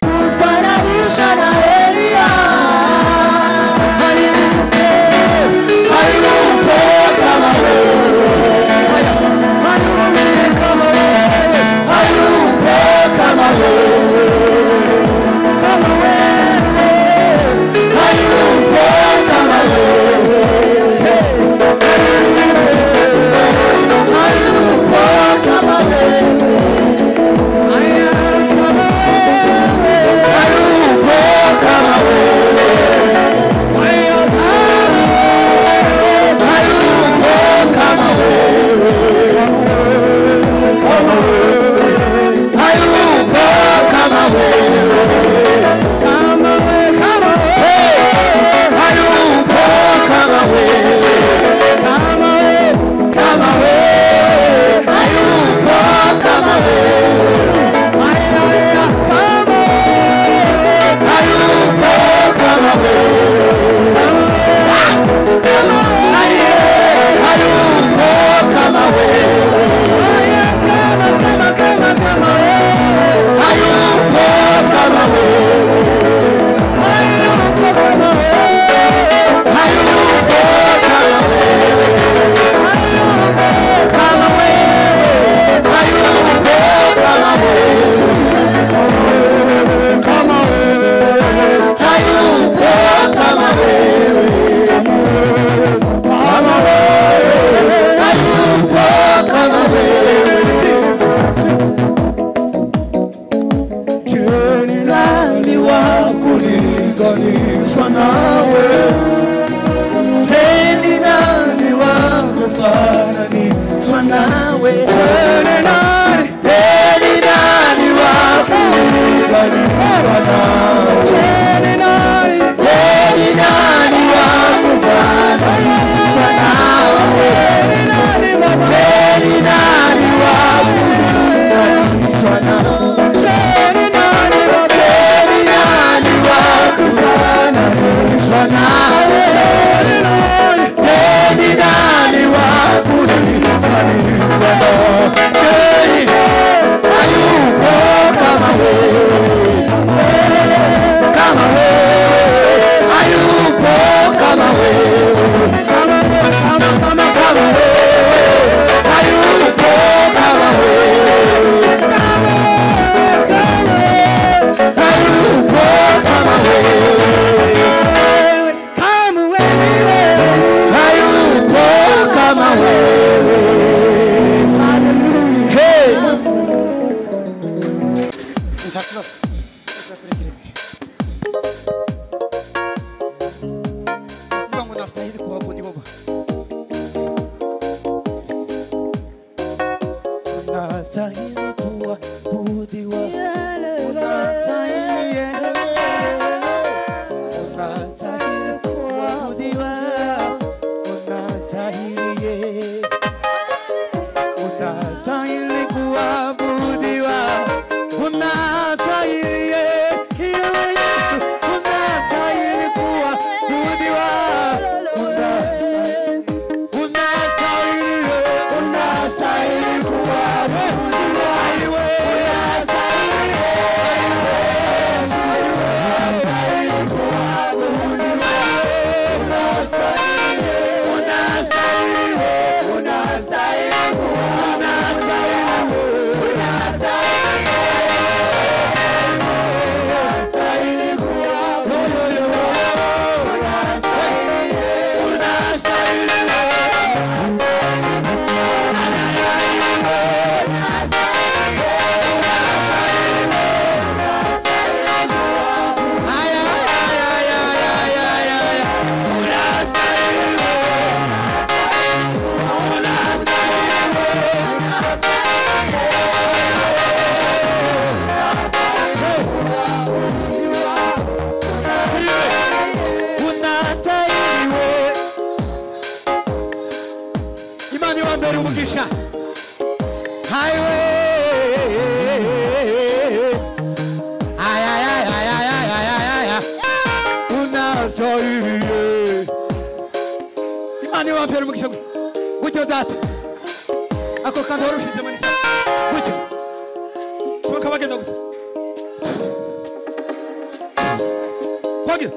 kufananisha na Elia. Hayupo kama wewe, hayupo kama wewe, hayupo kama wewe, kama wewe, hayupo kama wewe, hayupo kama wewe, hayupo kama wewe, 거기.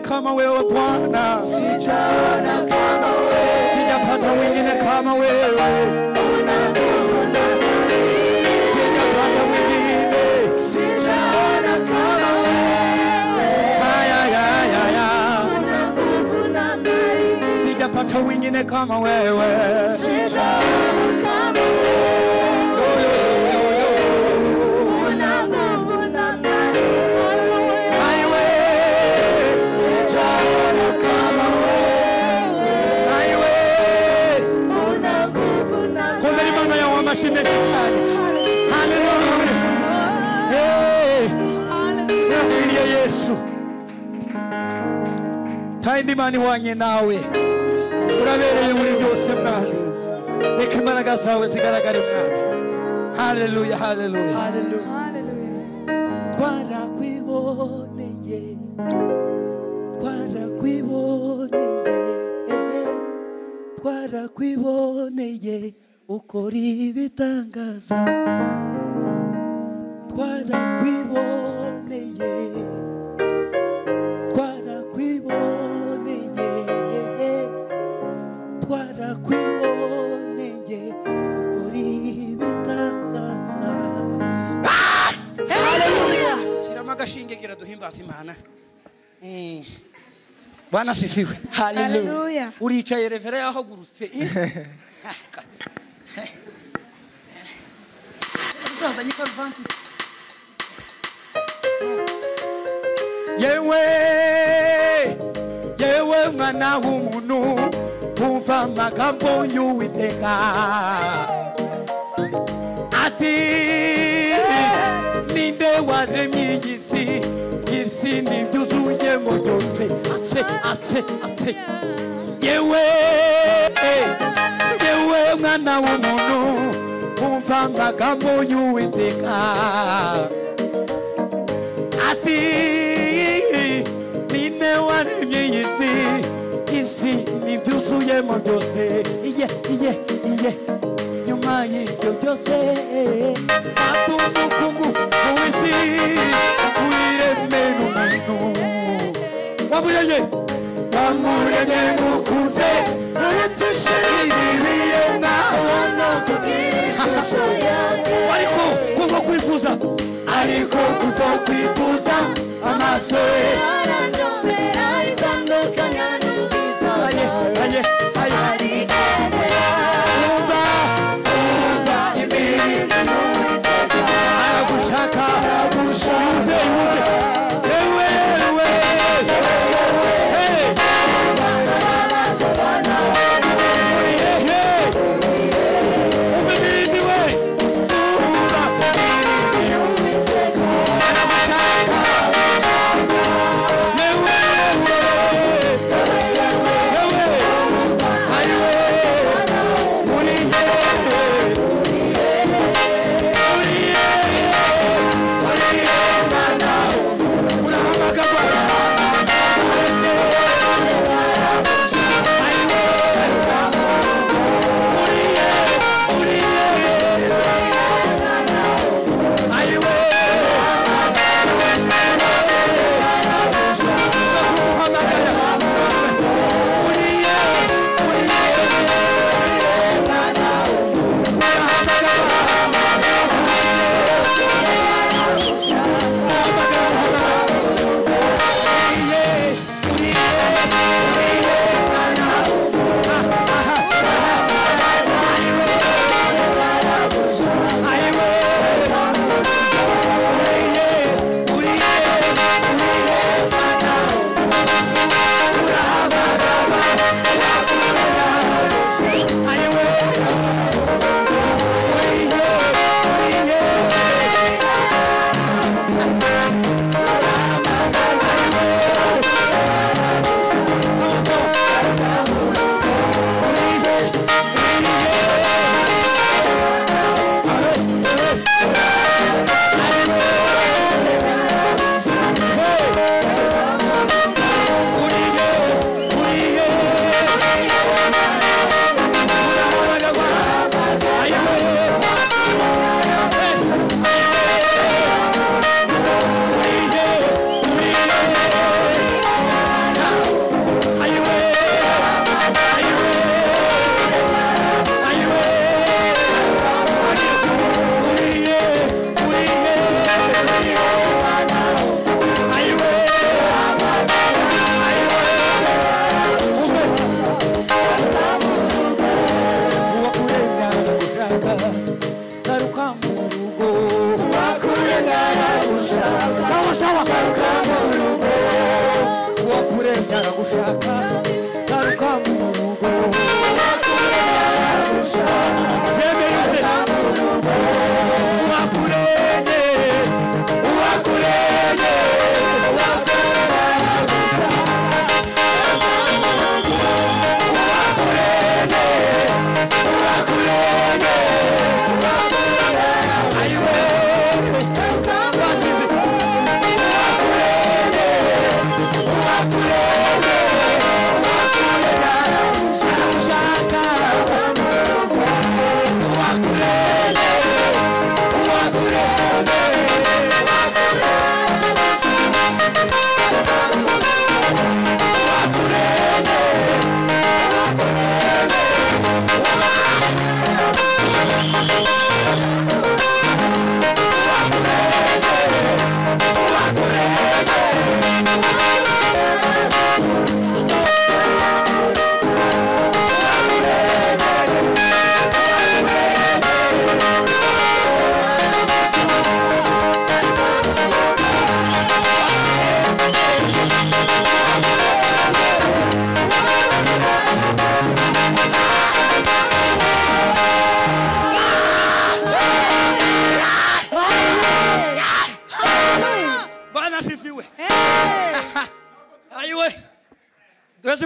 Kama wewe Bwana, sijaona kama wewe, sijapata wengine kama wewe, una nguvu na mali, sijapata wengine, sijaona kama wewe, una nguvu na mali, sijapata wengine kama wewe, sijaona kama wewe, una nguvu na mali. Yesu kandi mani wanye nawe urabereye muri byose mwami reka imbaraga zawe zigaragare mwami. Haleluya, haleluya, twarakwiboneye, twarakwiboneye ukora ibitangaza, twarakwiboneye, twarakwiboneye ukora ibitangaza. Haleluya, shiramo agashinge gira duhimbaza Imana. Bwana asifiwe. Haleluya. Uricaye revera yahagurutse. Yewe mwana w'umuntu umva amagambo y'Uwiteka ati ninde waremye iyi si n'ibyuzuyemo byose ase yewe mwana w'umuntu umva amagambo y'Uwiteka ati ninde waremye iyi si n'ibyuzuye wanyuzemo byose iye nyuma y'ibyo byose atumukungu uwisi wireme n'umuntu wamureye mukunze urutishe ibiremwa ariko kubwo kwifuza amaso ye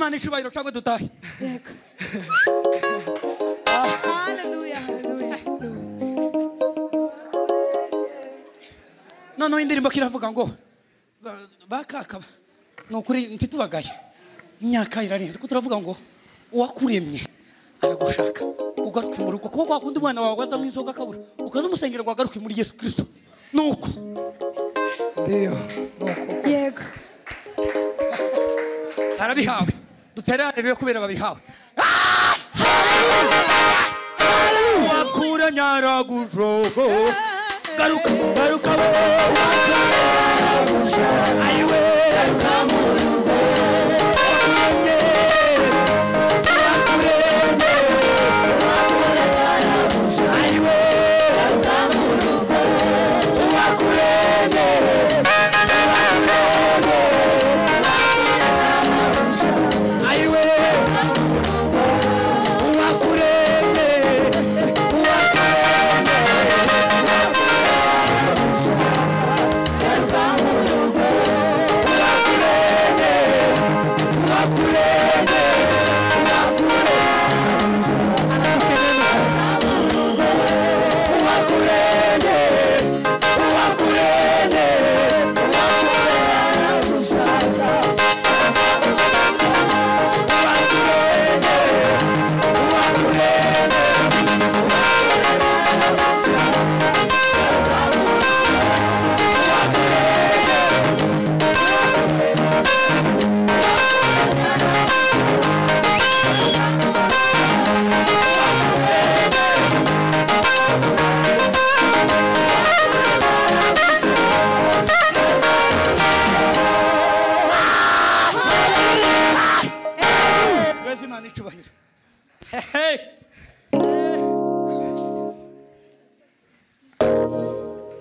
Imana ishubahiro cyangwa dutahe. Yego. Hallelujah, hallelujah. Noneho indirimbo kiravuga ngo bakaka nukuri ntitubagaye imyaka irarenze kuko turavuga ngo uwakuremye aragushaka ugaruke mu rugo kuko wakundi umwana wawe waza mu inzoga akabura ukaza umusengera ngo agaruke muri Yesu Kristo nuko ndio nuko yego arabihawe duterane rero kubera babihawe wakura nyaragujogo garuka garuka ayiwe garuka mu rugo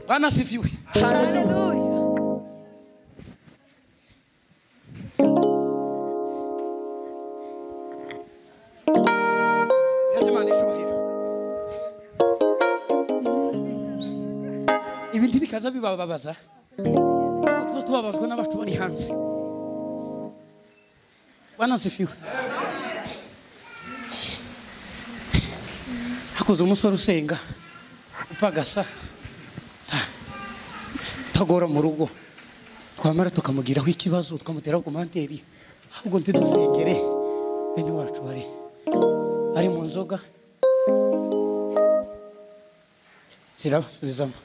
Bwana sifiwe. Hallelujah. Yazimana icyubahiro. Ibintu bikaza bibababaza. Kuko tubabazwa n'abacu bari hanze. Bwana sifiwe. Hakoze umusore usenga upagasa tagora mu rugo twamara tukamugiraho ikibazo tukamutera komanteri ahubwo ntidusengere bene wacu ari mu nzoga zirabasubizamo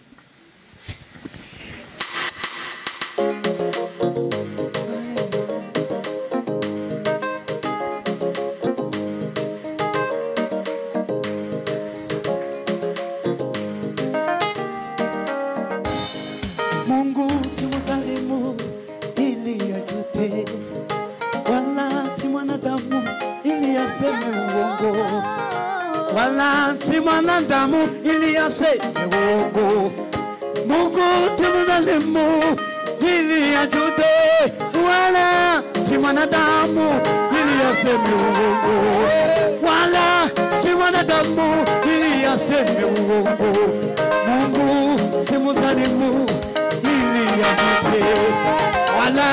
si mwanadamu ili aseme uongo. Mungu si mwanadamu ili ajute, wala si mwanadamu ili aseme uongo, wala si mwanadamu ili aseme uongo. Mungu si mwanadamu ili ajute, wala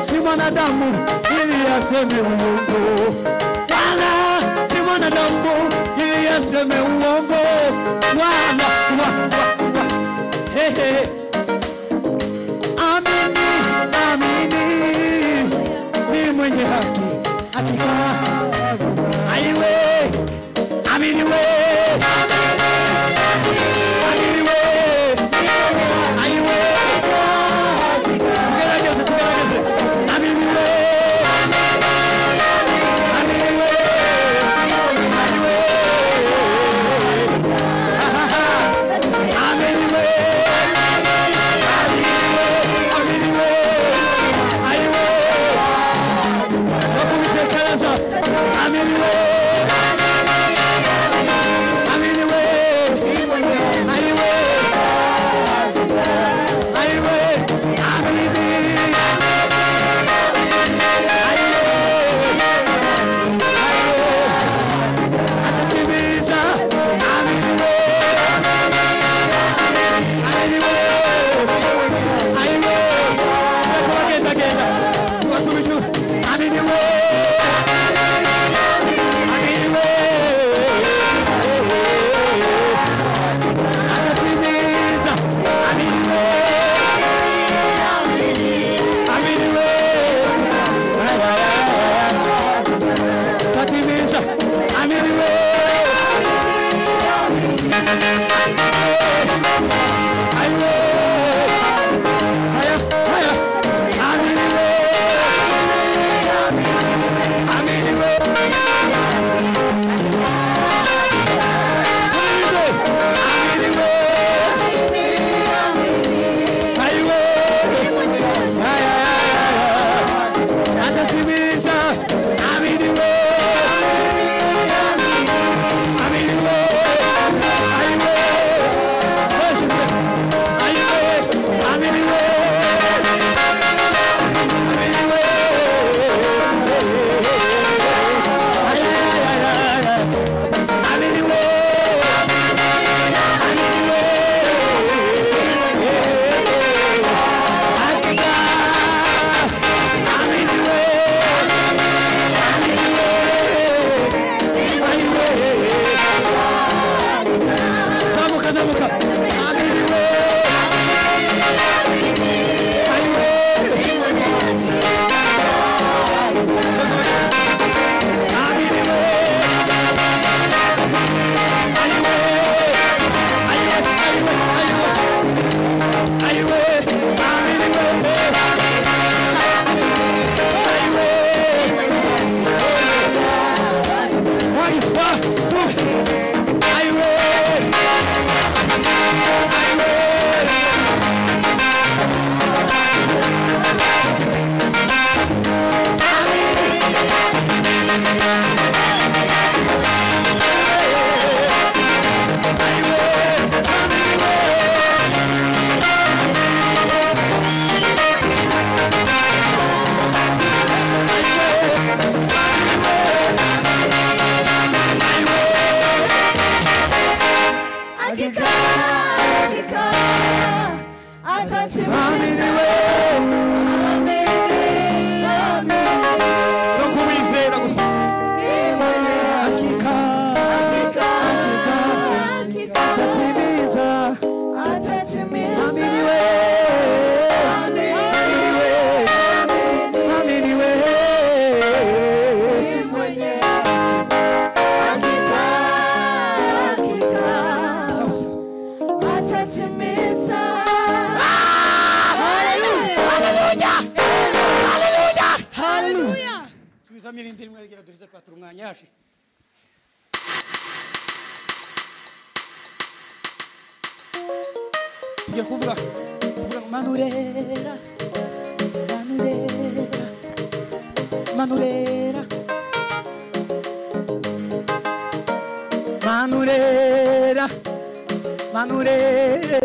si mwanadamu ili aseme uongo, wala si mwanadamu ili aseme uongo. Wala amini, amini ni mwenye haki hakika. Aiwe amini we, amini we, aiwe tugerageze amini we, amini we, aiwe irindi rimwe rigira duhize patro umwanya yaje tugiye kuvuga manurera manurera manurera manurera